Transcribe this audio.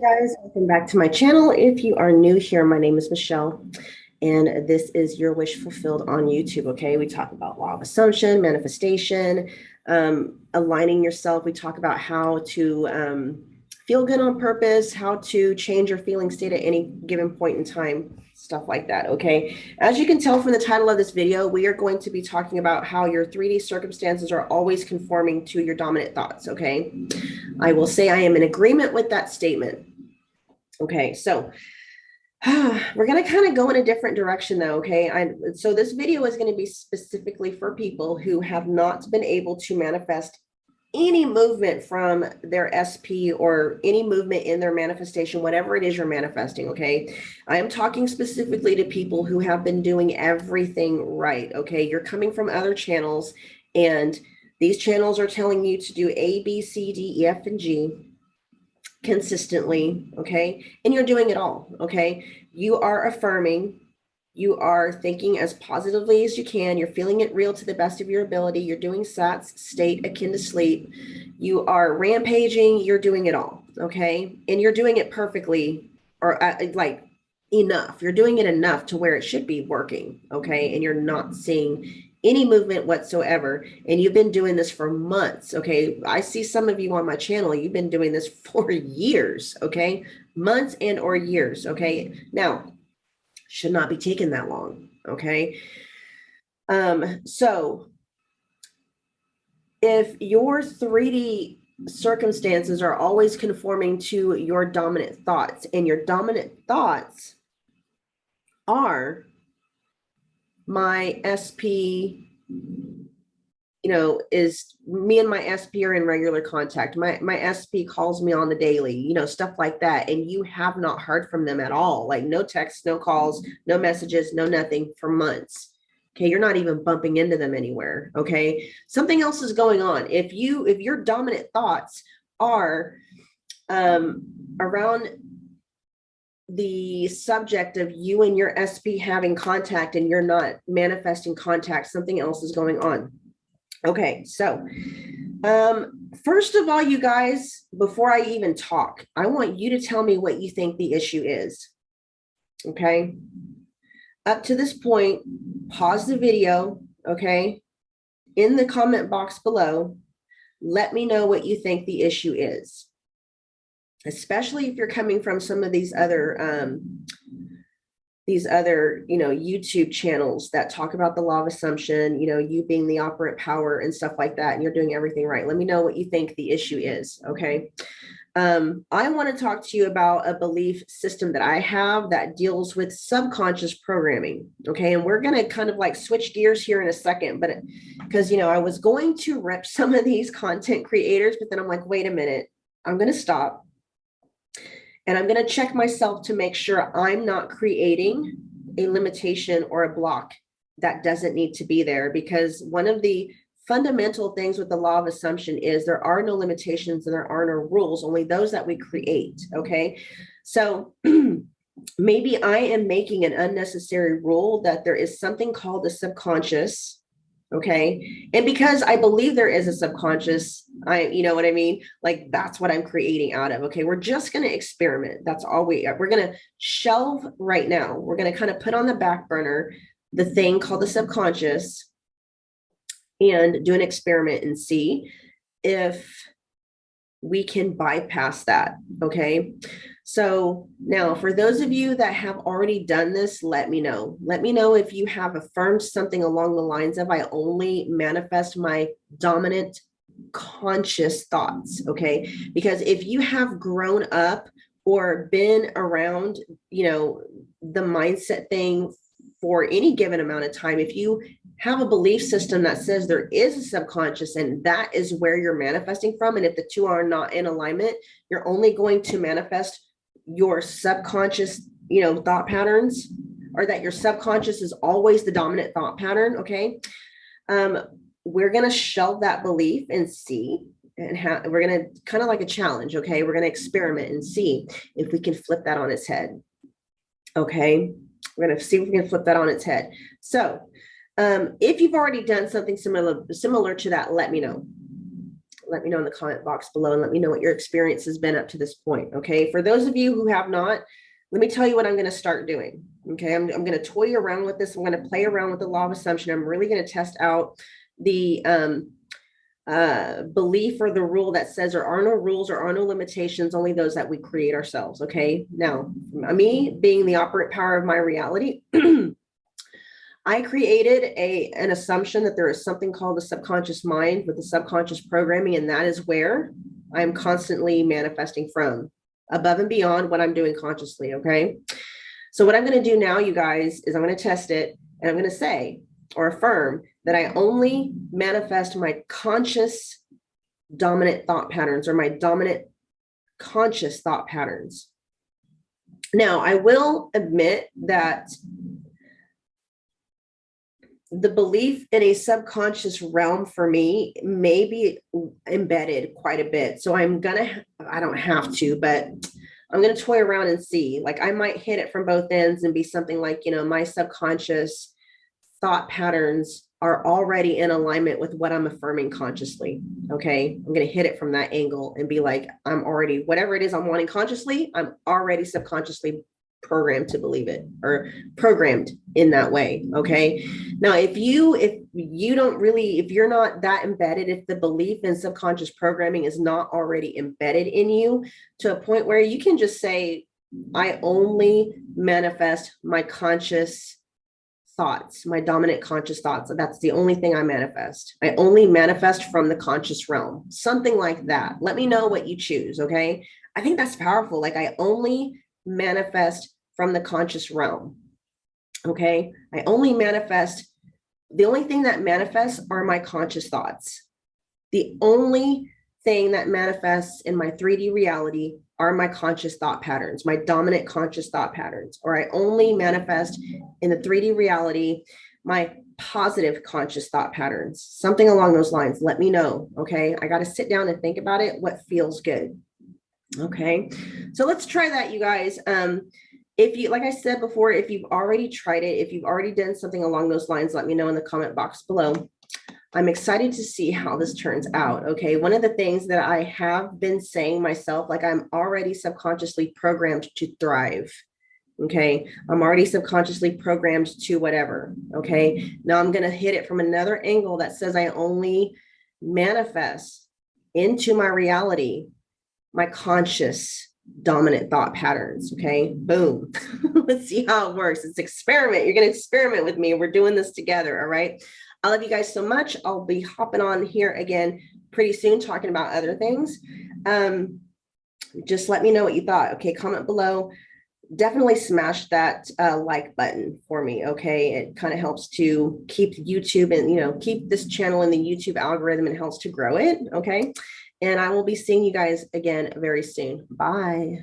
guys, welcome back to my channel. If you are new here, my name is Michelle, and this is Your Wish Fulfilled on YouTube. Okay, we talk about law of assumption, manifestation, aligning yourself. We talk about how to feel good on purpose, how to change your feeling state at any given point in time, stuff like that. Okay, as you can tell from the title of this video, we are going to be talking about how your 3D circumstances are always conforming to your dominant thoughts. Okay, I will say I am in agreement with that statement. Okay, so we're going to kind of go in a different direction though. Okay, so this video is going to be specifically for people who have not been able to manifest any movement from their SP or any movement in their manifestation, whatever it is you're manifesting. Okay, I am talking specifically to people who have been doing everything right. Okay, you're coming from other channels, and these channels are telling you to do A, B, C, D, E, F, and G consistently. Okay, and you're doing it all. Okay, you are affirming. You are thinking as positively as you can. You're feeling it real to the best of your ability. You're doing SATs, state akin to sleep. You are rampaging. You're doing it all. Okay. And you're doing it perfectly, or like enough. You're doing it enough to where it should be working. Okay. And you're not seeing any movement whatsoever. And you've been doing this for months. Okay. I see some of you on my channel. You've been doing this for years. Okay. Months and or years. Okay. Now, should not be taking that long. Okay. So if your 3D circumstances are always conforming to your dominant thoughts, and your dominant thoughts are my SP, is me and my SP are in regular contact. My SP calls me on the daily, stuff like that. And you have not heard from them at all. Like no texts, no calls, no messages, no nothing for months. Okay. You're not even bumping into them anywhere. Okay. Something else is going on. If your dominant thoughts are around the subject of you and your SP having contact and you're not manifesting contact, something else is going on. Okay, so first of all, you guys, before I even talk, I want you to tell me what you think the issue is. Okay, up to this point, pause the video. Okay, in the comment box below, let me know what you think the issue is, especially if you're coming from some of these other YouTube channels that talk about the law of assumption, you being the operant power and stuff like that, and you're doing everything right. Let me know what you think the issue is. Okay. I want to talk to you about a belief system that I have that deals with subconscious programming. Okay. And we're going to kind of like switch gears here in a second, but because, I was going to rip some of these content creators, but then I'm like, wait a minute, I'm going to stop. And I'm going to check myself to make sure I'm not creating a limitation or a block that doesn't need to be there. Because one of the fundamental things with the law of assumption is there are no limitations and there are no rules, only those that we create. Okay. So maybe I am making an unnecessary rule that there is something called the subconscious. Okay. And because I believe there is a subconscious, you know what I mean? Like that's what I'm creating out of. Okay. We're just going to experiment. That's all we're going to shelve right now. We're going to kind of put on the back burner the thing called the subconscious and do an experiment and see if we can bypass that. Okay. So now for those of you that have already done this, let me know. Let me know if you have affirmed something along the lines of, I only manifest my dominant conscious thoughts. Okay. Because if you have grown up or been around, the mindset thing for any given amount of time, if you have a belief system that says there is a subconscious and that is where you're manifesting from, and if the two are not in alignment, you're only going to manifest your subconscious, thought patterns, or that your subconscious is always the dominant thought pattern. Okay. We're going to shelve that belief and see, and we're going to kind of like a challenge. Okay. We're going to experiment and see if we can flip that on its head. Okay. We're going to see if we can flip that on its head. So if you've already done something similar to that, let me know. let me know in the comment box below and let me know what your experience has been up to this point. Okay. For those of you who have not, let me tell you what I'm going to start doing. Okay. I'm going to toy around with this. I'm going to play around with the law of assumption. I'm really going to test out the belief or the rule that says there are no rules or are no limitations, only those that we create ourselves. Okay. Now, me being the operant power of my reality, I created an assumption that there is something called the subconscious mind with the subconscious programming, and that is where I'm constantly manifesting from, above and beyond what I'm doing consciously. Okay. So what I'm going to do now, you guys, is I'm going to test it, and I'm going to say or affirm that I only manifest my conscious dominant thought patterns, or my dominant conscious thought patterns. Now, I will admit that the belief in a subconscious realm for me may be embedded quite a bit. So I don't have to, but I'm going to toy around and see. Like, I might hit it from both ends and be something like, my subconscious thought patterns are already in alignment with what I'm affirming consciously. Okay. I'm going to hit it from that angle and be like, I'm already, whatever it is I'm wanting consciously, I'm already subconsciously programmed to believe it, or programmed in that way. Okay. Now, if you're not that embedded, if the belief in subconscious programming is not already embedded in you to a point where you can just say, I only manifest my conscious thoughts, my dominant conscious thoughts. That's the only thing I manifest. I only manifest from the conscious realm, something like that. Let me know what you choose. Okay. I think that's powerful. Like, I only manifest from the conscious realm. Okay. I only manifest. The only thing that manifests are my conscious thoughts. The only thing that manifests in my 3D reality are my conscious thought patterns, my dominant conscious thought patterns. Or I only manifest in the 3D reality my positive conscious thought patterns, something along those lines. Let me know. Okay. I got to sit down and think about it. What feels good? Okay. So let's try that, you guys. If you, like I said before, if you've already tried it, if you've already done something along those lines, let me know in the comment box below. I'm excited to see how this turns out. Okay. One of the things that I have been saying myself, like, I'm already subconsciously programmed to thrive. Okay. I'm already subconsciously programmed to whatever. Okay. Now I'm going to hit it from another angle that says I only manifest into my reality my conscious dominant thought patterns. Okay. Boom. Let's see how it works. It's an experiment. You're going to experiment with me. We're doing this together. All right. I love you guys so much. I'll be hopping on here again pretty soon, talking about other things. Just let me know what you thought. Okay. Comment below. Definitely smash that like button for me. Okay. It kind of helps to keep YouTube and, keep this channel in the YouTube algorithm, and helps to grow it. Okay. And I will be seeing you guys again very soon. Bye.